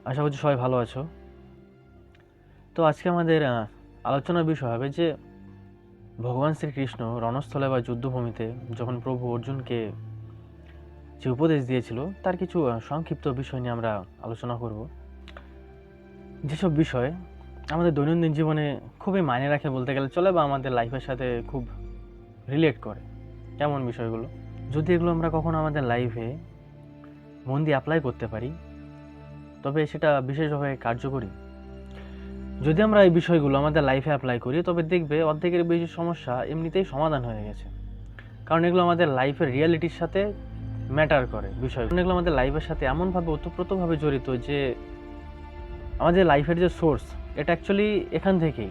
আশা করছি সবাই ভালো আছো। তো আজকে আমাদের আলোচনার বিষয় হবে যে ভগবান শ্রীকৃষ্ণ রণস্থলে বা যুদ্ধভূমিতে যখন প্রভু অর্জুনকে যে উপদেশ দিয়েছিল তার কিছু সংক্ষিপ্ত বিষয় নিয়ে আমরা আলোচনা করব। যেসব বিষয় আমাদের দৈনন্দিন জীবনে খুবই মায়নে রাখে বলতে গেলে চলে, বা আমাদের লাইফের সাথে খুব রিলেট করে। কেমন বিষয়গুলো, যদি এগুলো আমরা কখনো আমাদের লাইফে মন দিয়ে অ্যাপ্লাই করতে পারি তবে সেটা বিশেষভাবে কার্যকরী। যদি আমরা এই বিষয়গুলো আমাদের লাইফে অ্যাপ্লাই করি তবে দেখবে অর্ধেকের বেশি সমস্যা এমনিতেই সমাধান হয়ে গেছে। কারণ এগুলো আমাদের লাইফের রিয়ালিটির সাথে ম্যাটার করে বিষয়গুলো। এগুলো আমাদের লাইফের সাথে এমনভাবে ওতপ্রোতভাবে জড়িত যে আমাদের লাইফের যে সোর্স এটা অ্যাকচুয়ালি এখান থেকেই,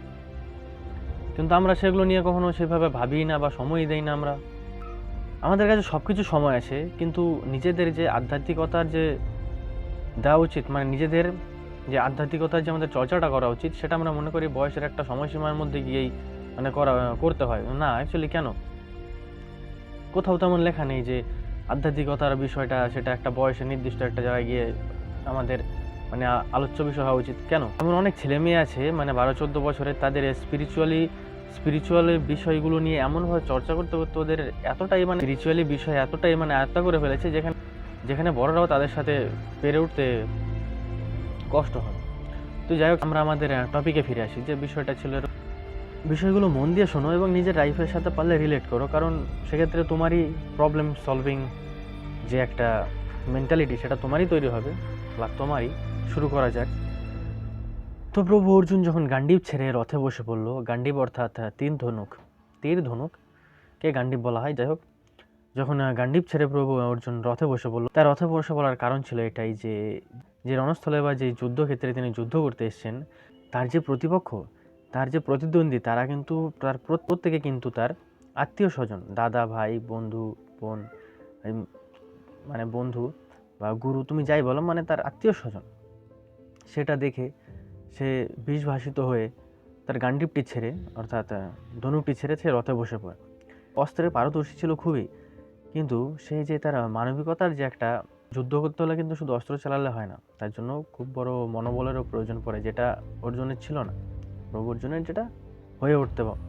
কিন্তু আমরা সেগুলো নিয়ে কখনো সেভাবে ভাবি না বা সময়ই দেই না। আমাদের কাছে সব কিছু সময় আছে, কিন্তু নিজেদের যে আধ্যাত্মিকতার যে দেওয়া উচিত, মানে নিজেদের যে আধ্যাত্মিকতার যে আমাদের চর্চাটা করা উচিত, সেটা আমরা মনে করি বয়সের একটা সময়সীমার মধ্যে গিয়েই মানে করতে হয় না। অ্যাকচুয়ালি কেন, কোথাও তেমন লেখা নেই যে আধ্যাত্মিকতার বিষয়টা সেটা একটা বয়সের নির্দিষ্ট একটা জায়গায় গিয়ে আমাদের মানে আলোচ্য বিষয় হওয়া উচিত। কেন এমন অনেক ছেলে মেয়ে আছে মানে 12-14 বছরের, তাদের স্পিরিচুয়াল বিষয়গুলো নিয়ে এমনভাবে চর্চা করতে করতে ওদের এতটাই মানে স্পিরিচুয়ালি বিষয় এতটাই মানে আয়ত্ত করে ফেলেছে যেখানে যেখানে বড়রাও তাদের সাথে পেরে উঠতে কষ্ট হয়। তো যাই হোক, আমরা আমাদের টপিকে ফিরে আসি। যে বিষয়টা ছিল, বিষয়গুলো মন দিয়ে শোনো এবং নিজের লাইফের সাথে পারলে রিলেট করো, কারণ সেক্ষেত্রে তোমারই প্রবলেম সলভিং যে একটা মেন্টালিটি সেটা তোমারই তৈরি হবে বা তোমারই। শুরু করা যাক। তো প্রভু অর্জুন যখন গান্ডীব ছেড়ে রথে বসে পড়লো, গান্ডীব অর্থাৎ তীর ধনুককে গান্ডীব বলা হয়। যাই হোক, যখন গান্ডীব ছেড়ে প্রভু অর্জুন রথে বসে পড়লো, তার রথে বসে পড়ার কারণ ছিল এটাই যে যে রণস্থলে বা যে যুদ্ধক্ষেত্রে তিনি যুদ্ধ করতে এসেছেন, তার যে প্রতিপক্ষ, তার যে প্রতিদ্বন্দ্বী, তারা কিন্তু তার প্রত্যেকে কিন্তু তার আত্মীয় স্বজন, দাদা, ভাই, বন্ধু, বোন, মানে বন্ধু বা গুরু, তুমি যাই বলো, মানে তার আত্মীয় স্বজন। সেটা দেখে সে বিষভাসিত হয়ে তার গান্ডীবটি ছেড়ে অর্থাৎ ধনুকটি ছেড়ে সে রথে বসে পড়ে। অস্ত্রের পারদর্শী ছিল খুবই, কিন্তু সেই যে তার মানবিকতার যে একটা, যুদ্ধ করতে হলে কিন্তু শুধু অস্ত্র চালালে হয় না, তার জন্য খুব বড় মনোবলেরও প্রয়োজন পড়ে, যেটা অর্জুনের ছিল না। প্রভু অর্জুনের যেটা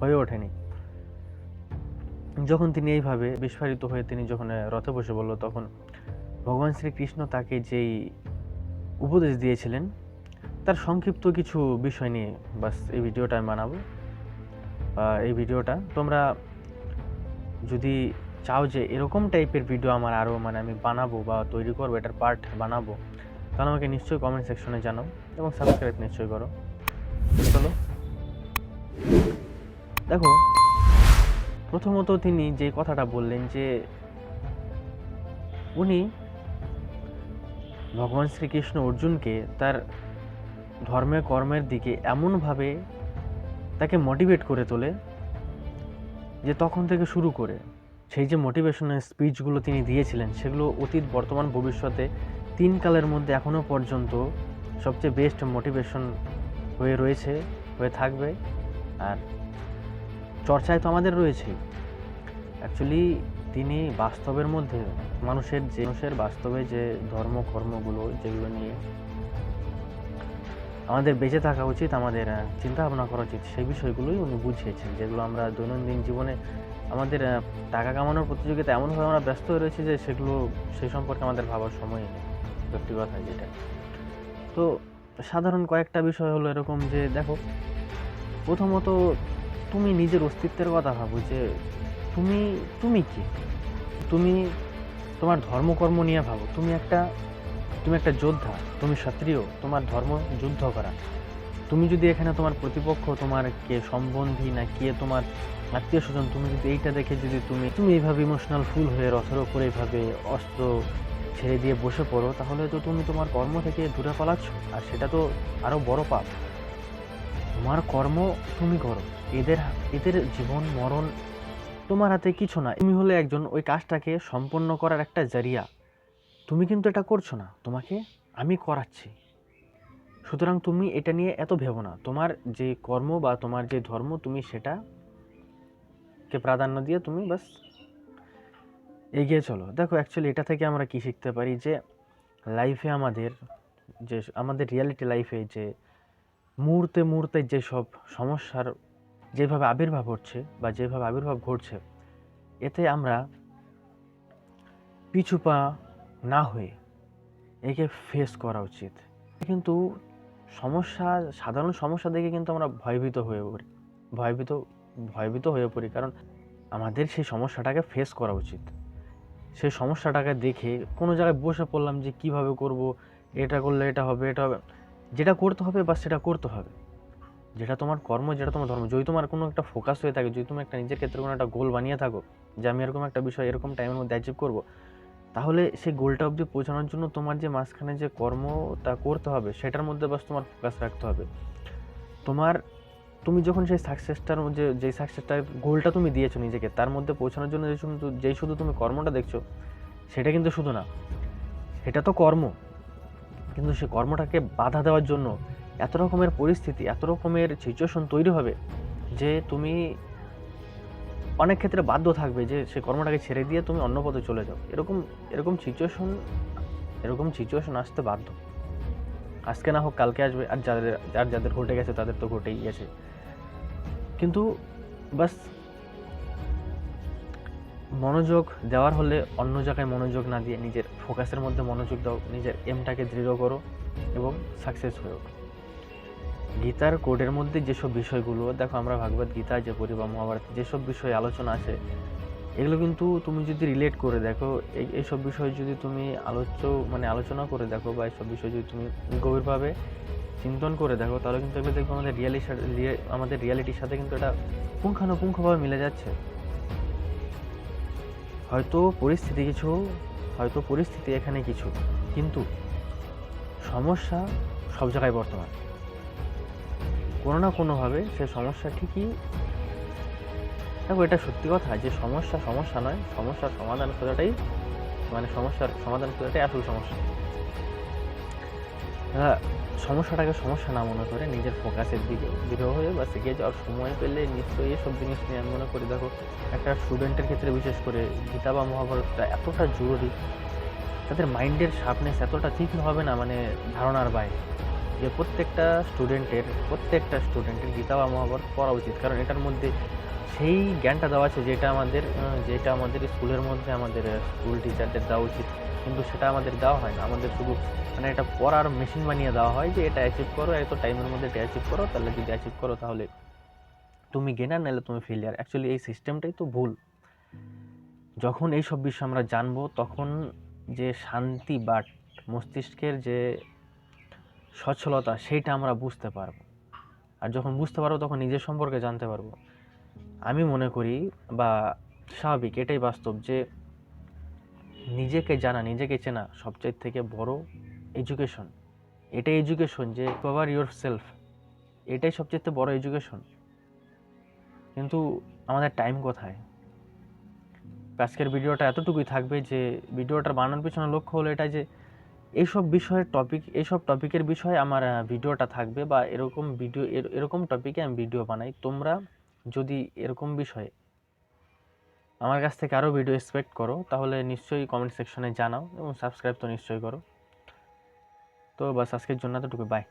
হয়ে ওঠেনি। যখন তিনি এইভাবে বিস্ফারিত হয়ে তিনি যখন রথে বসে বলল, তখন ভগবান শ্রীকৃষ্ণ তাকে যেই উপদেশ দিয়েছিলেন তার সংক্ষিপ্ত কিছু বিষয় নিয়ে বাস এই ভিডিওটা আমি বানাবো। এই ভিডিওটা তোমরা যদি চাও যে এরকম টাইপের ভিডিও আমার আরও মানে আমি বানাবো বা তৈরি করবো, এটার পার্ট বানাবো, তাহলে আমাকে নিশ্চয়ই কমেন্ট সেকশনে জানাও এবং সাবস্ক্রাইব নিশ্চয়ই করো। চলো দেখো, প্রথমত তিনি যে কথাটা বললেন যে উনি ভগবান শ্রীকৃষ্ণ অর্জুনকে তার ধর্মে কর্মের দিকে এমনভাবে তাকে মোটিভেট করে তোলে যে তখন থেকে শুরু করে সেই যে মোটিভেশনের স্পিচগুলো তিনি দিয়েছিলেন সেগুলো অতীত, বর্তমান, ভবিষ্যতে 3 কালের মধ্যে এখনও পর্যন্ত সবচেয়ে বেস্ট মোটিভেশন হয়ে থাকবে। আর চর্চায় তো আমাদের রয়েছেই। অ্যাকচুয়ালি তিনি বাস্তবের মধ্যে মানুষের বাস্তবে যে ধর্ম কর্মগুলো যেগুলো নিয়ে আমাদের বেঁচে থাকা উচিত, আমাদের চিন্তা ভাবনা করা উচিত, সেই বিষয়গুলোই উনি বুঝিয়েছেন, যেগুলো আমরা দৈনন্দিন জীবনে আমাদের টাকা কামানোর প্রতিযোগিতা এমনভাবে আমরা ব্যস্ত হয়ে রয়েছি যে সেই সম্পর্কে আমাদের ভাবার সময় নেই, সত্যি কথা যেটা। তো সাধারণ কয়েকটা বিষয় হলো এরকম যে দেখো, প্রথমত তুমি নিজের অস্তিত্বের কথা ভাবো যে তুমি তুমি কি, তুমি তোমার ধর্মকর্ম নিয়ে ভাবো। তুমি একটা যোদ্ধা, তুমি ক্ষত্রিয়, তোমার ধর্ম যুদ্ধ করা। তুমি যদি এখানে তোমার প্রতিপক্ষ, তোমার কে সম্বন্ধী না কে তোমার আত্মীয় স্বজন, তুমি যদি এইটা দেখে যদি তুমি এইভাবে ইমোশনাল ফুল হয়ে রথের ওপরে এইভাবে অস্ত্র ছেড়ে দিয়ে বসে পড়ো, তাহলে তো তুমি তোমার কর্ম থেকে দূরে পালাচ্ছ, আর সেটা তো আরো বড় পাপ। তোমার কর্ম তুমি করো, এদের জীবন মরণ তোমার হাতে কিছু না। তুমি হলে একজন ওই কাজটাকে সম্পন্ন করার একটা জারিয়া। তুমি কিন্তু এটা করছো না, তোমাকে আমি করাচ্ছি। সুতরাং তুমি এটা নিয়ে এত ভেবো না। তোমার যে কর্ম বা তোমার যে ধর্ম, তুমি সেটাকে প্রাধান্য দিয়ে তুমি বাস এগিয়ে চলো। দেখো, অ্যাকচুয়ালি এটা থেকে আমরা কি শিখতে পারি যে লাইফে আমাদের যে আমাদের রিয়ালিটি লাইফে যে মুহূর্তে মুহূর্তে যেসব সমস্যার যেভাবে আবির্ভাব হচ্ছে বা যেভাবে আবির্ভাব ঘটছে, এতে আমরা পিছু পা না হয়ে একে ফেস করা উচিত। কিন্তু সাধারণ সমস্যা দেখে কিন্তু আমরা ভয়ভীত হয়ে পড়ি, কারণ আমাদের সেই সমস্যাটাকে ফেস করা উচিত। সেই সমস্যাটাকে দেখে কোনো জায়গায় বসে পড়লাম যে কিভাবে করব, এটা করলে এটা হবে, যেটা করতে হবে বা সেটা করতে হবে। যেটা তোমার কর্ম, যেটা তোমার ধর্ম, যদি তোমার কোনো একটা ফোকাস হয়ে থাকে, যদি তুমি একটা নিজের ক্ষেত্রে কোনো একটা গোল বানিয়ে থাকো যে আমি এরকম একটা বিষয় এরকম টাইমের মধ্যে অ্যাচিভ করব, তাহলে সেই গোলটা অবধি পৌঁছানোর জন্য তোমার যে মাঝখানে যে কর্মটা করতে হবে সেটার মধ্যে বাস তোমার ফোকাস রাখতে হবে। তুমি যখন সেই সাকসেসটার মধ্যে, যেই সাকসেসটার গোলটা তুমি দিয়েছো নিজেকে, তার মধ্যে পৌঁছানোর জন্য যেই শুধু তুমি কর্মটা দেখছো, সেটা কিন্তু শুধু না, এটা তো কর্ম, কিন্তু সেই কর্মটাকে বাধা দেওয়ার জন্য এত রকমের পরিস্থিতি, এত রকমের সিচুয়েশন তৈরি হবে যে তুমি অনেক ক্ষেত্রে বাধ্য থাকবে যে সেই কর্মটাকে ছেড়ে দিয়ে তুমি অন্য পথে চলে যাও। এরকম সিচুয়েশন আসতে বাধ্য। আজকে না হোক কালকে আসবে, আর যাদের ঘটে গেছে তাদের তো ঘটেই গেছে। কিন্তু বাস মনোযোগ দেওয়ার হলে অন্য জায়গায় মনোযোগ না দিয়ে নিজের ফোকাসের মধ্যে মনোযোগ দাও, নিজের এমটাকে দৃঢ় করো এবং সাকসেস হয়ে ওঠো। গীতার কোডের মধ্যে যেসব বিষয়গুলো দেখো, আমরা ভাগবত গীতা যে পড়ি বা মহাভারতে যেসব বিষয় আলোচনা আছে, এগুলো কিন্তু তুমি যদি রিলেট করে দেখো, এইসব বিষয় যদি তুমি আলোচনা করে দেখো, বা এইসব বিষয় যদি তুমি গভীরভাবে চিন্তন করে দেখো, তাহলে কিন্তু এগুলো দেখবো আমাদের রিয়ালিটির সাথে কিন্তু এটা পুঙ্খানুপুঙ্খভাবে মিলে যাচ্ছে। হয়তো পরিস্থিতি এখানে কিছু, কিন্তু সমস্যা সব জায়গায় বর্তমান। কোনো না কোনোভাবে সে সমস্যা ঠিকই, দেখো এটা সত্যি কথা যে সমস্যা নয়, সমস্যার সমাধান খোঁজাটাই আসল সমস্যা। সমস্যাটাকে সমস্যা না মনে করে নিজের ফোকাসের দিকে দৃঢ় হয়ে বা শিখে যাওয়ার সময় পেলে নিশ্চয়ই এসব জিনিস নিয়ে আমি মনে করি, দেখো একটা স্টুডেন্টের ক্ষেত্রে বিশেষ করে গীতা বা মহাভারতটা এতটা জরুরি, তাদের মাইন্ডের শার্পনেস এতটা তীক্ষ্ণ হবে না, ধারণার বাইরে, যে প্রত্যেকটা স্টুডেন্টের গীতা বা মহাভারত পড়া উচিত। কারণ এটার মধ্যে সেই জ্ঞানটা দেওয়া আছে যেটা আমাদের স্কুলের মধ্যে আমাদের স্কুল টিচারদের দেওয়া উচিত, কিন্তু সেটা আমাদের দেওয়া হয় না। আমাদের শুধু এটা পড়ার মেশিন বানিয়ে দেওয়া হয় যে এটা অ্যাচিভ করো, এত টাইমের মধ্যে এটা অ্যাচিভ করো, তাহলে যদি অ্যাচিভ করো তাহলে তুমি গেনার, নাহলে তুমি ফেলিয়ার। অ্যাকচুয়ালি এই সিস্টেমটাই তো ভুল। যখন এই সব বিষয় আমরা জানবো, তখন যে শান্তি বা মস্তিষ্কের যে সচ্ছলতা, সেইটা আমরা বুঝতে পারবো। আর যখন বুঝতে পারবো তখন নিজের সম্পর্কে জানতে পারবো। আমি মনে করি বা স্বাভাবিক, এটাই বাস্তব, যে নিজেকে জানা, নিজেকে চেনা সবচেয়ে থেকে বড় এডুকেশন। এটাই এডুকেশন, যে কভার ইয়োর সেলফ, এটাই সবচেয়ে বড় এডুকেশন। কিন্তু আমাদের টাইম কোথায়? আজকের ভিডিওটা এতটুকুই থাকবে, যে ভিডিওটার বানানোর পিছনে লক্ষ্য হলো এটা, যে এইসব টপিকের বিষয়ে আমার ভিডিওটা থাকবে, বা এরকম টপিকে আমি ভিডিও বানাই। তোমরা যদি এরকম বিষয়ে আমার কাছ থেকে আরও ভিডিও এক্সপেক্ট করো, তাহলে নিশ্চয়ই কমেন্ট সেকশনে জানাও এবং সাবস্ক্রাইব তো নিশ্চয়ই করো। তো বাস আজকের জন্য এতটুকু, বাই।